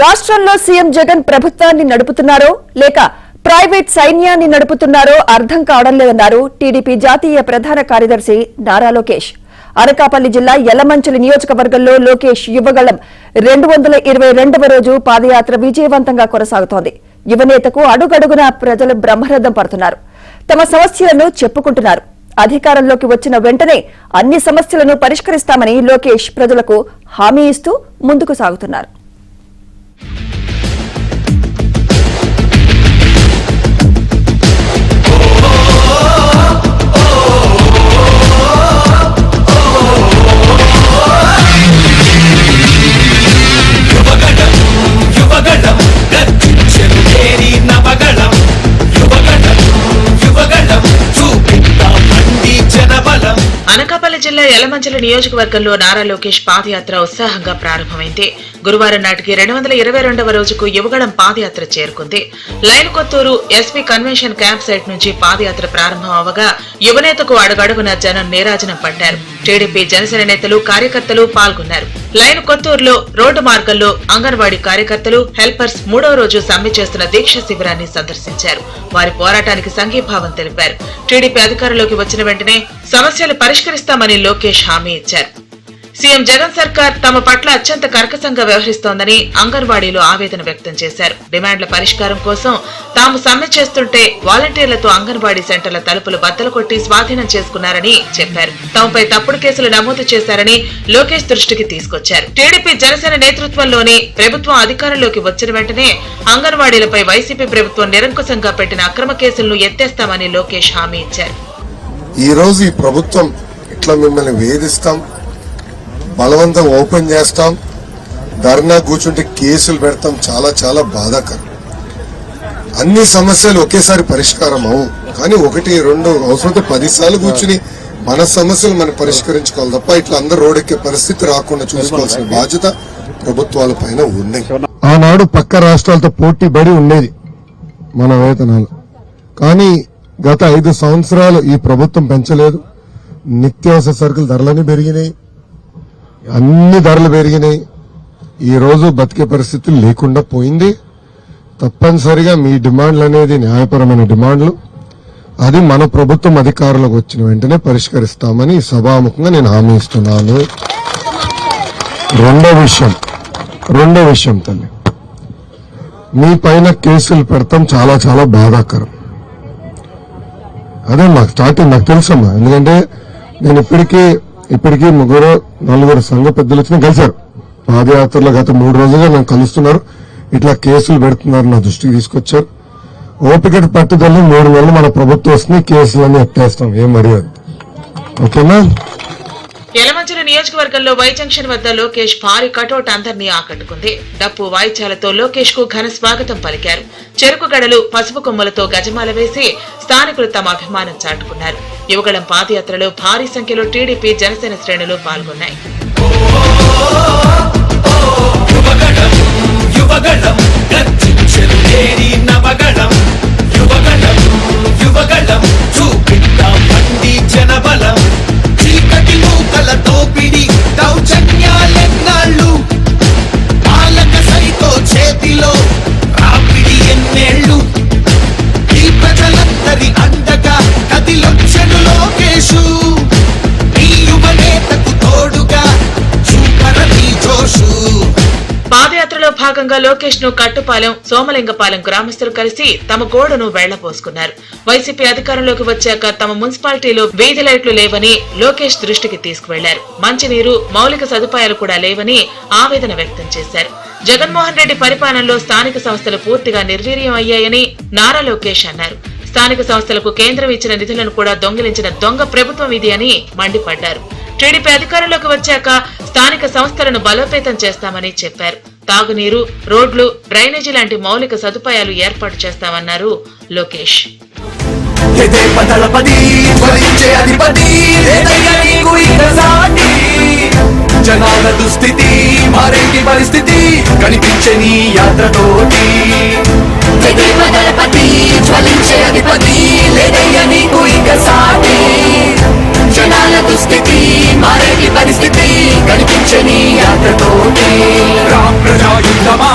రాష్ట్రంలో సీఎం జగన్ ప్రభుత్వాన్ని నడుపుతున్నారో లేక ప్రైవేట్ సైన్యాన్ని నడుపుతున్నారో అర్థం కావడం లేదన్నారు టీడీపీ జాతీయ ప్రధాన కార్యదర్శి నారా లోకేష్. అనకాపల్లి జిల్లా యలమంచిలి నియోజకవర్గంలో లోకేష్ యువగళం 222వ రోజు పాదయాత్ర విజయవంతంగా కొనసాగుతోంది. యువనేతకు అడుగడుగునా ప్రజలు బ్రహ్మరథం పడుతున్నారు. తమ సమస్యలను చెప్పుకుంటున్నారు. అధికారంలోకి వచ్చిన వెంటనే అన్ని సమస్యలను పరిష్కరిస్తామని లోకేష్ ప్రజలకు హామీ ఇస్తూ ముందుకు సాగుతున్నారు. అనకాపల్లి జిల్లా యలమంచిలి నియోజకవర్గంలో నారా లోకేష్ పాదయాత్ర ఉత్సాహంగా ప్రారంభమైంది. గురువారం నాటికి 222వ రోజుకు యువగళం పాదయాత్ర చేరుకుంది. Line Kothuru SP convention camp site నుంచి పాదయాత్ర ప్రారంభం అవగా యువనేతకు అడుగడుగున జనం నీరాజనం పట్టారు. టీడీపీ జనసేన నేతలు కార్యకర్తలు పాల్గొన్నారు. లైన్ కొత్తూరులో రోడ్డు మార్గంలో అంగన్వాడీ కార్యకర్తలు హెల్పర్స్ 3వ రోజు సమ్మె చేస్తున్న దీక్ష శిబిరాన్ని సందర్శించారు. వారి పోరాటానికి సంఘీభావం తెలిపారు. టీడీపీ అధికారంలోకి వచ్చిన వెంటనే సమస్యలు పరిష్కరిస్తామని లోకేష్ హామీ ఇచ్చారు. సీఎం జగన్ సర్కార్ తమ పట్ల అత్యంత కర్కశంగా వ్యవహరిస్తోందని అంగన్వాడీలు ఆవేదన వ్యక్తం చేశారు. డిమాండ్ల పరిష్కారం కోసం తాము సమ్మె చేస్తుంటే వాలంటీర్లతో అంగన్వాడీ సెంటర్ల తలుపులు బద్దలు కొట్టి స్వాధీనం చేసుకున్నారని చెప్పారు. తమపై తప్పుడు కేసులు నమోదు చేశారని లోకేష్ దృష్టికి తీసుకొచ్చారు. టీడీపీ జనసేన నేతృత్వంలోని ప్రభుత్వం అధికారంలోకి వచ్చిన వెంటనే అంగన్వాడీలపై వైసీపీ ప్రభుత్వం నిరంకుశంగా పెట్టిన అక్రమ కేసులను ఎత్తేస్తామని లోకేష్ హామీ ఇచ్చారు. ఈ రోజు ఈ ప్రభుత్వం ఇట్లా మిమ్మల్ని వేధిస్తాం, బలవంతం ఓపెన్ చేస్తాం, ధర్నా కూర్చుంటే కేసులు పెడతాం, చాలా చాలా బాధాకరం. అన్ని సమస్యలు ఒకేసారి పరిష్కారం అవు, కానీ 1, 2 అవసరం 10 సార్లు కూర్చుని మన సమస్యలు మనం పరిష్కరించుకోవాలి తప్ప ఇట్లా అందరూ రోడ్డెక్కే పరిస్థితి రాకుండా చూసుకోవాల్సిన బాధ్యత ప్రభుత్వాల పైన ఉన్నాయి. ఆనాడు పక్క రాష్ట్రాలతో పోటీ పడి ఉండేది మన వేతనాలు, కానీ గత 5 సంవత్సరాలు ఈ ప్రభుత్వం పెంచలేదు. నిత్యావసర సరుకుల ధరలన్నీ పెరిగినాయి, అన్ని ధరలు పెరిగినాయి. ఈ రోజు బతికే పరిస్థితులు లేకుండా పోయింది. తప్పనిసరిగా మీ డిమాండ్లు అనేది న్యాయపరమైన డిమాండ్లు, అది మన ప్రభుత్వం అధికారంలోకి వచ్చిన వెంటనే పరిష్కరిస్తామని సభాముఖంగా నేను హామీ ఇస్తున్నాను. రెండో విషయం తల్లి, మీ పైన కేసులు పెడతాం చాలా చాలా బాధాకరం. అదే నాకు స్టార్టింగ్ నాకు తెలుసమ్మా, ఎందుకంటే నేను ఇప్పటికీ 3, 4 సంఘ పెద్దలు వచ్చినా కలిశారు. పాదయాత్రలో గత 3 రోజులుగా నన్ను కలుస్తున్నారు. ఇట్లా కేసులు పెడుతున్నారు, నా దృష్టికి తీసుకొచ్చారు. ఓపిక పట్టుదల 3 నెలలు మన ప్రభుత్వం వస్తుంది, కేసులన్నీ ఎత్తేస్తాం, ఏం మర్యాద. ఓకేనా? యలమంచిలి నియోజకవర్గంలో వై జంక్షన్ వద్ద లోకేష్ భారీ కటౌట్ అందరినీ ఆకట్టుకుంది. డప్పు వాయిద్యాలతో లోకేష్ కు ఘన స్వాగతం పలికారు. చెరుకు గడలు పసుపు కొమ్మలతో గజమాల వేసి స్థానికులు తమ అభిమానం చాటుకున్నారు. యువగళం పాదయాత్రలో భారీ సంఖ్యలో టీడీపీ జనసేన శ్రేణులు పాల్గొన్నాయి. పాదయాత్రలో భాగంగా లోకేష్ ను కట్టుపాలెం, సోమలింగపాలెం గ్రామస్తులు కలిసి తమ గోడును వెళ్లబోసుకున్నారు. వైసీపీ అధికారంలోకి వచ్చాక తమ మున్సిపాలిటీలో వీధి లైట్లు లేవని లోకేష్ దృష్టికి తీసుకువెళ్లారు. మంచినీరు, మౌలిక సదుపాయాలు కూడా లేవని ఆవేదన వ్యక్తం చేశారు. జగన్మోహన్ రెడ్డి పరిపాలనలో స్థానిక సంస్థలు పూర్తిగా నిర్వీర్యం అయ్యాయని నారా లోకేష్ అన్నారు. స్థానిక సంస్థలకు కేంద్రం ఇచ్చిన నిధులను కూడా దొంగిలించిన దొంగ ప్రభుత్వం ఇది అని మండిపడ్డారు. టీడీపీ అధికారంలోకి వచ్చాక స్థానిక సంస్థలను బలోపేతం చేస్తామని చెప్పారు. తాగునీరు, రోడ్లు, డ్రైనేజీ లాంటి మౌలిక సదుపాయాలు ఏర్పాటు చేస్తామన్నారు లోకేష్. జనాల దుస్థితి మారేటి పరిస్థితి కనిపించని యాత్రతోటి జ్వలించే అధిపతి లేదయ్య నీకు ఇక సాటి. జనాల దుస్థితి మారేటి పరిస్థితి కనిపించని యాత్రతోటి ప్రజాయుద్ధమా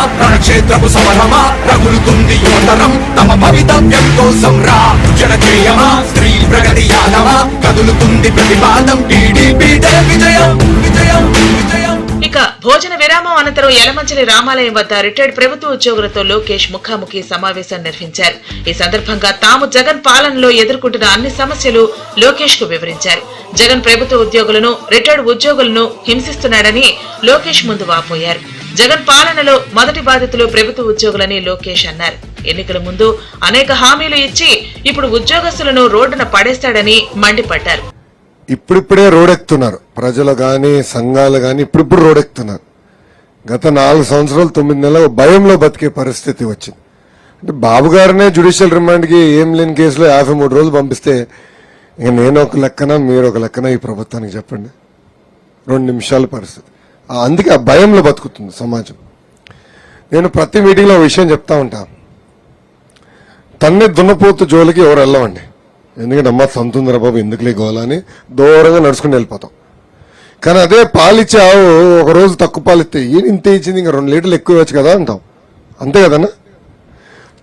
తరం తమ భవితవ్యం కోసం రా జనజేయమా స్త్రీ ప్రగతి యాదమా కదులుతుంది ప్రతిపాదం టీడీపీ విజయం విజయం విజయం. ఇక భోజన విరామం అనంతరం యలమంచిలి రామాలయం వద్ద రిటైర్డ్ ప్రభుత్వ ఉద్యోగులతో లోకేష్ ముఖాముఖి సమావేశం నిర్వహించారు. ఈ సందర్భంగా తాము జగన్ పాలనలో ఎదుర్కొంటున్న అన్ని సమస్యలు లోకేష్ కు వివరించారు. జగన్ ప్రభుత్వ ఉద్యోగులను రిటైర్డ్ ఉద్యోగులను హింసిస్తున్నాడని లోకేష్ ముందు వాపోయారు. జగన్ పాలనలో మొదటి బాధితులు ప్రభుత్వ ఉద్యోగులని లోకేష్ అన్నారు. ఎన్నికల ముందు అనేక హామీలు ఇచ్చి ఇప్పుడు ఉద్యోగస్తులను రోడ్డున పడేస్తాడని మండిపడ్డారు. ఇప్పుడిప్పుడే రోడెక్కుతున్నారు ప్రజలు గాని సంఘాలు గాని ఇప్పుడిప్పుడు రోడెక్కుతున్నారు. గత 4 సంవత్సరాలు 9 నెలలు భయంలో బతికే పరిస్థితి వచ్చింది. అంటే బాబు గారినే జ్యుడిషియల్ రిమాండ్కి ఏం లేని కేసులో 53 రోజులు పంపిస్తే ఇక నేను ఒక లెక్కన మీరు ఒక లెక్కన ఈ ప్రభుత్వానికి చెప్పండి. 2 నిమిషాల పరిస్థితి. అందుకే ఆ భయంలో బతుకుతుంది సమాజం. నేను ప్రతి మీటింగ్లో ఒక విషయం చెప్తా ఉంటా, తన్నే దున్నపోతు జోలికి ఎవరు వెళ్ళవండి. ఎందుకంటే అమ్మ సంతుందర బాబు ఎందుకులే గోలని దూరంగా నడుచుకుని వెళ్ళిపోతాం. కానీ అదే పాలిచ్చే ఆవు ఒక రోజు తక్కువ పాలిస్తే ఈయన ఇంత ఇచ్చింది ఇంకా 2 లీటర్లు ఎక్కువ ఇవ్వచ్చు కదా అంటాం. అంతే కదన్నా.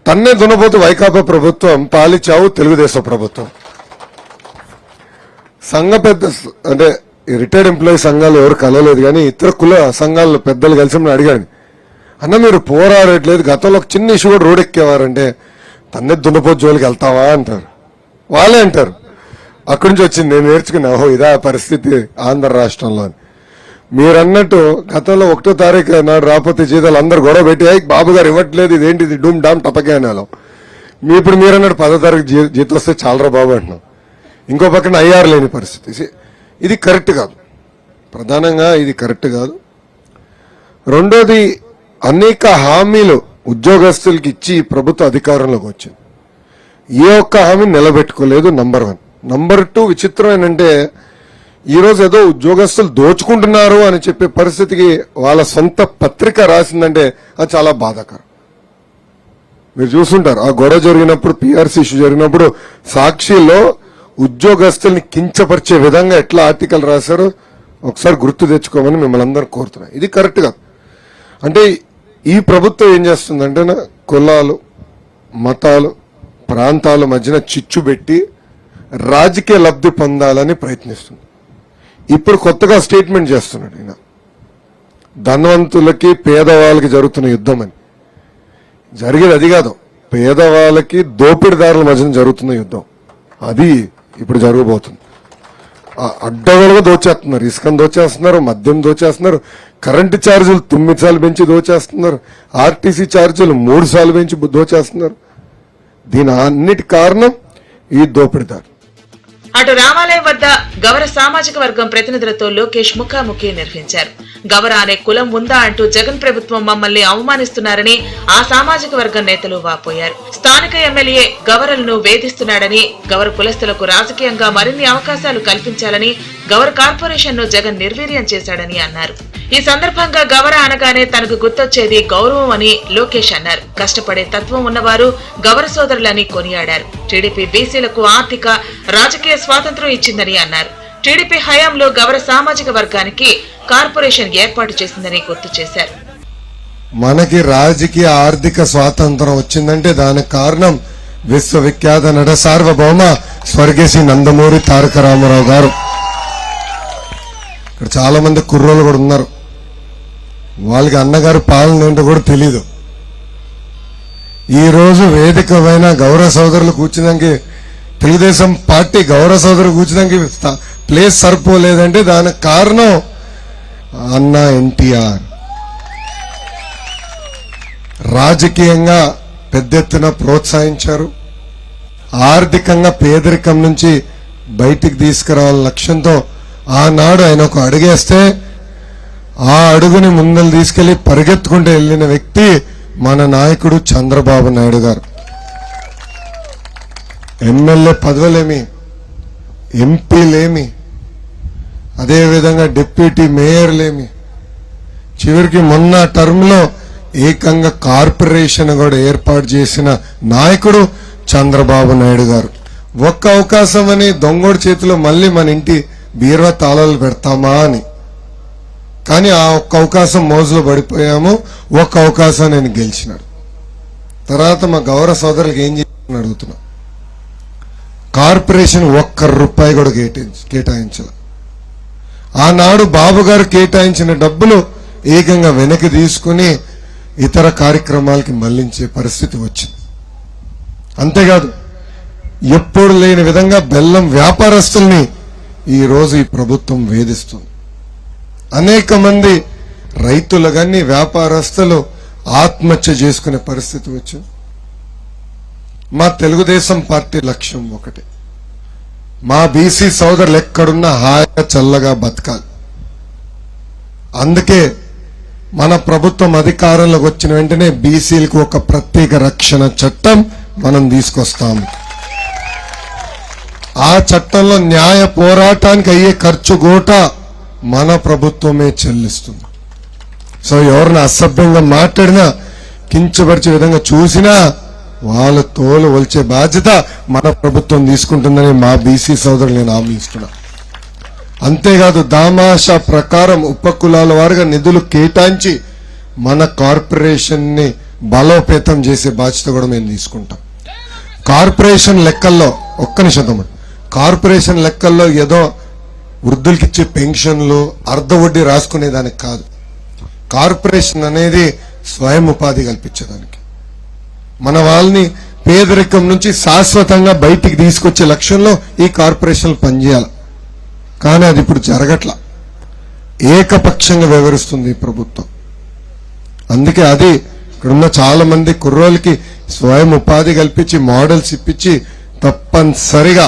తన్నే దున్నపోతు వైకాపా ప్రభుత్వం, పాలిచ్చావు తెలుగుదేశం ప్రభుత్వం. సంఘ పెద్ద అంటే రిటైర్డ్ ఎంప్లాయీ సంఘాలు ఎవరు కలవలేదు, కానీ ఇతర కుల సంఘాల పెద్దలు కలిసి మనం అడిగాను, అన్న మీరు పోరాడట్లేదు, గతంలో ఒక చిన్న ఇష్యూ కూడా రోడ్ ఎక్కేవారంటే తన్నే దున్నపోతు జోలికి వెళ్తావా అంటారు. వాళ్ళే అంటారు. అక్కడి నుంచి వచ్చింది నేను నేర్చుకున్నా, ఓహో ఇదా పరిస్థితి ఆంధ్ర రాష్ట్రంలో. మీరు అన్నట్టు గతంలో 1వ తారీఖు నాడు రాకపోతే జీతాలు అందరు గొడవ పెట్టి బాబు గారు ఇవ్వట్లేదు, ఇదేంటిది డూమ్ డామ్ టపకే అనేవాళ్ళం. ఇప్పుడు మీరు అన్నట్టు 10వ తారీఖు జీతం వస్తే చాలరా బాబు అంటున్నాం. ఇంకో పక్కన ఐఆర్ లేని పరిస్థితి. ఇది కరెక్ట్ కాదు. ప్రధానంగా ఇది కరెక్ట్ కాదు. రెండోది, అనేక హామీలు ఉద్యోగస్తులకి ఇచ్చి ప్రభుత్వ అధికారంలోకి వచ్చింది. ఏ ఒక్క హామీ నిలబెట్టుకోలేదు. నంబర్ 1. నంబర్ 2, విచిత్రం ఏంటంటే ఈరోజు ఏదో ఉద్యోగస్తులు దోచుకుంటున్నారు అని చెప్పే పరిస్థితికి వాళ్ళ సొంత పత్రిక రాసిందంటే అది చాలా బాధాకరం. మీరు చూస్తుంటారు ఆ గొడవ జరిగినప్పుడు, పిఆర్సీ ఇష్యూ జరిగినప్పుడు సాక్షిలో ఉద్యోగస్తుల్ని కించపరిచే విధంగా ఎట్లా ఆర్టికల్ రాశారో ఒకసారి గుర్తు తెచ్చుకోమని మిమ్మల్ని అందరూ కోరుతున్నాయి. ఇది కరెక్ట్ కాదు. అంటే ఈ ప్రభుత్వం ఏం చేస్తుందంటే కులాలు, మతాలు, ప్రాంతాల మధ్యన చిచ్చు పెట్టి రాజకీయ లబ్ధి పొందాలని ప్రయత్నిస్తుంది. ఇప్పుడు కొత్తగా స్టేట్మెంట్ చేస్తున్నాడు ఈయన, ధనవంతులకి పేదవాళ్ళకి జరుగుతున్న యుద్ధం అని. జరిగేది అది కాదు, పేదవాళ్ళకి దోపిడిదారుల మధ్యన జరుగుతున్న యుద్ధం. అది ఇప్పుడు జరగబోతుంది. అడ్డగోలుగా దోచేస్తున్నారు. ఇసుకను దోచేస్తున్నారు, మద్యం దోచేస్తున్నారు, కరెంటు ఛార్జీలు 9 సార్లు పెంచి దోచేస్తున్నారు, ఆర్టీసీ ఛార్జీలు 3 సార్లు పెంచి దోచేస్తున్నారు. దీని అన్నిటి కారణం ఈ దోపిడిదారు. అటు రామాలయం వద్ద గవర సామాజిక వర్గం ప్రతినిధులతో లోకేష్ ముఖాముఖి నిర్వహించారు. గవర అనే కులం ఉందా అంటూ జగన్ ప్రభుత్వం మమ్మల్ని అవమానిస్తున్నారని ఆ సామాజిక వర్గం నేతలు వాపోయారు. స్థానిక ఎమ్మెల్యే గవరలను వేధిస్తున్నాడని, గవర కులస్తులకు రాజకీయంగా మరిన్ని అవకాశాలు కల్పించాలని గవర కార్పొరేషన్ ను జగన్ నిర్వీర్యం చేశాడని అన్నారు. ఈ సందర్భంగా గవర అనగానే తనకు గుర్తొచ్చేది గౌరవం అని లోకేష్ అన్నారు. కష్టపడే తత్వం ఉన్నవారు గవర సోదరులని కొనియాడారు. టీడీపీ బీసీలకు ఆర్థిక, రాజకీయ స్వాతంత్ర్యం ఇచ్చిందని అన్నారు. టీడీపీ హయాంలో గవర సామాజిక వర్గానికి కార్పొరేషన్ ఏర్పాటు చేసిందని గుర్తు చేశారు. మనకి రాజకీయ ఆర్థిక స్వాతంత్రం వచ్చిందంటే దానికి కారణం విశ్వవిఖ్యాత నట సార్వభౌమ స్వర్గీయ నందమూరి తారక రామారావు గారు. ఇక్కడ చాలా మంది కుర్రోళ్ళు కూడా ఉన్నారు, వాళ్ళకి అన్నగారు పాలన ఏంటో కూడా తెలీదు. ఈ రోజు వేదిక పైన గౌరవ సోదరులు కూర్చున్నానికి, తెలుగుదేశం పార్టీ గౌరవ సోదరులు కూర్చున్నానికి ప్లేస్ సరిపోలేదంటే దానికి కారణం అన్న ఎన్టీఆర్. రాజకీయంగా పెద్ద ఎత్తున ప్రోత్సహించారు. ఆర్థికంగా పేదరికం నుంచి బయటికి తీసుకురావాలన్న లక్ష్యంతో ఆనాడు ఆయన ఒక అడుగేస్తే ఆ అడుగుని ముందలు తీసుకెళ్లి పరిగెత్తుకుంటూ వెళ్లిన వ్యక్తి మన నాయకుడు చంద్రబాబు నాయుడు గారు. ఎమ్మెల్యే పదవులేమి, ఎంపీలేమి, అదేవిధంగా డిప్యూటీ మేయర్లేమి, చివరికి మొన్న టర్మ్లో ఏకంగా కార్పొరేషన్ కూడా ఏర్పాటు చేసిన నాయకుడు చంద్రబాబు నాయుడు గారు. ఒక్క అవకాశం అని దొంగోడి చేతిలో మళ్ళీ మన ఇంటి బీరువా తాళాలు పెడతామా అని. కానీ ఆ ఒక్క అవకాశం మోజులో పడిపోయాము. ఒక్క అవకాశం నేను గెలిచినాడు. తర్వాత మా గౌరవ సోదరులకు ఏం చేయాలని అడుగుతున్నా. కార్పొరేషన్ ₹1 కూడా కేటాయించాల. ఆనాడు బాబు గారు కేటాయించిన డబ్బులు ఏకంగా వెనక్కి తీసుకుని ఇతర కార్యక్రమాలకి మళ్లించే పరిస్థితి వచ్చింది. అంతేకాదు ఎప్పుడు లేని విధంగా బెల్లం వ్యాపారస్తుల్ని ఈ రోజు ఈ ప్రభుత్వం వేధిస్తుంది. అనేక మంది రైతులు గాని వ్యాపారస్తులు ఆత్మహత్య చేసుకునే పరిస్థితి వచ్చింది. మా తెలుగుదేశం పార్టీ లక్ష్యం ఒకటి, మా బీసీ సోదరులు ఎక్కడున్నా హాయిగా చల్లగా బతకాలి. అందుకే మన ప్రభుత్వం అధికారంలోకి వచ్చిన వెంటనే బీసీలకు ఒక ప్రత్యేక రక్షణ చట్టం మనం తీసుకొస్తాము. ఆ చట్టంలో న్యాయ పోరాటానికి అయ్యే ఖర్చు గోట మన ప్రభుత్వమే చెల్లిస్తుంది. సో ఎవరిని అసభ్యంగా మాట్లాడినా కించపరిచే విధంగా చూసినా వాళ్ళ తోలు ఒలిచే బాధ్యత మన ప్రభుత్వం తీసుకుంటుందని మా బీసీ సోదరులు నేను హామీ ఇస్తున్నా. అంతేకాదు దామాషా ప్రకారం ఉపకులాల వారుగా నిధులు కేటాయించి మన కార్పొరేషన్ ని బలోపేతం చేసే బాధ్యత కూడా మేము తీసుకుంటాం. కార్పొరేషన్ లెక్కల్లో ఒక్క నిమిషం, కార్పొరేషన్ లెక్కల్లో ఏదో వృద్ధులకి ఇచ్చే పెన్షన్లు అర్ధ వడ్డీ రాసుకునేదానికి కాదు. కార్పొరేషన్ అనేది స్వయం ఉపాధి కల్పించేదానికి, మన వాళ్ళని పేదరికం నుంచి శాశ్వతంగా బయటికి తీసుకొచ్చే లక్ష్యంలో ఈ కార్పొరేషన్లు పనిచేయాలి. కానీ అది ఇప్పుడు జరగట్లా, ఏకపక్షంగా వ్యవహరిస్తుంది ఈ ప్రభుత్వం. అందుకే అది ఇక్కడున్న చాలా మంది కుర్రోళ్ళకి స్వయం ఉపాధి కల్పించి మోడల్స్ ఇప్పించి తప్పనిసరిగా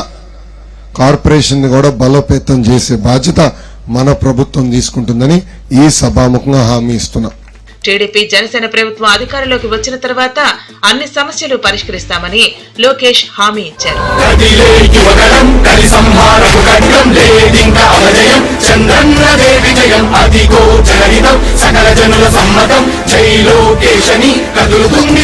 కార్పొరేషన్ కూడా బలోపేతం చేసే బాధ్యత మన ప్రభుత్వం తీసుకుంటుందని ఈ సభాముఖంగా హామీ ఇస్తున్నా. టీడీపీ జనసేన ప్రభుత్వం అధికారంలోకి వచ్చిన తర్వాత అన్ని సమస్యలు పరిష్కరిస్తామని లోకేష్ హామీ ఇచ్చారు. సకల జనుల సమ్మతం జై లోకేశని కదులుతుంది.